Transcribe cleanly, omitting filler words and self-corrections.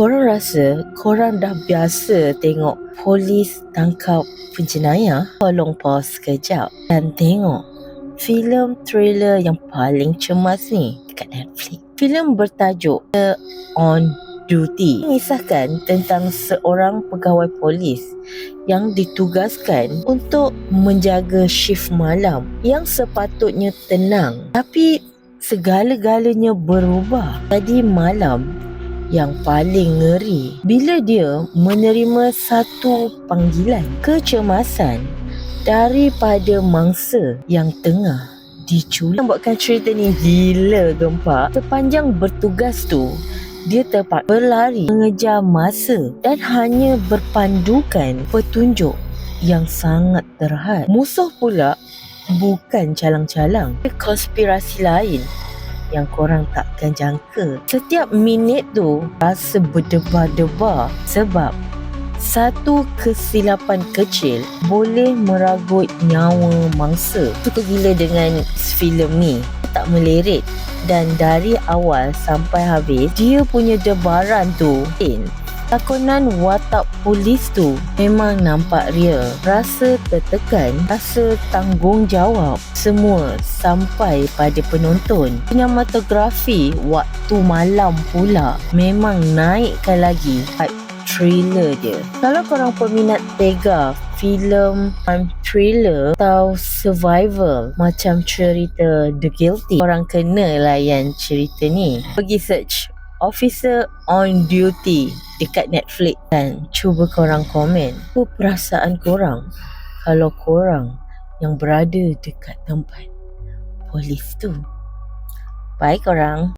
Korang rasa korang dah biasa tengok polis tangkap penjenayah? Tolong pause sekejap dan tengok filem thriller yang paling cemas ni dekat Netflix. Filem bertajuk The On Duty mengisahkan tentang seorang pegawai polis yang ditugaskan untuk menjaga shift malam yang sepatutnya tenang, tapi segala-galanya berubah jadi malam yang paling ngeri bila dia menerima satu panggilan kecemasan daripada mangsa yang tengah diculik. Yang buatkan cerita ni gila gempak, sepanjang bertugas tu dia terpaksa berlari mengejar masa dan hanya berpandukan petunjuk yang sangat terhad. Musuh pula bukan calang-calang, konspirasi lain yang korang takkan jangka. Setiap minit tu rasa berdebar-debar sebab satu kesilapan kecil boleh meragut nyawa mangsa. Suka gila dengan filem ni, tak melirik, dan dari awal sampai habis dia punya debaran tu lakonan watak polis tu memang nampak real. Rasa tertekan, rasa tanggungjawab, semua sampai pada penonton. Sinematografi waktu malam pula memang naikkan lagi hype thriller dia. Kalau korang peminat tega filem thriller atau survival macam cerita The Guilty, korang kena layan cerita ni. Pergi search Officer on Duty dekat Netflix dan cuba korang komen apa perasaan korang kalau korang yang berada dekat tempat polis tu. Bye korang.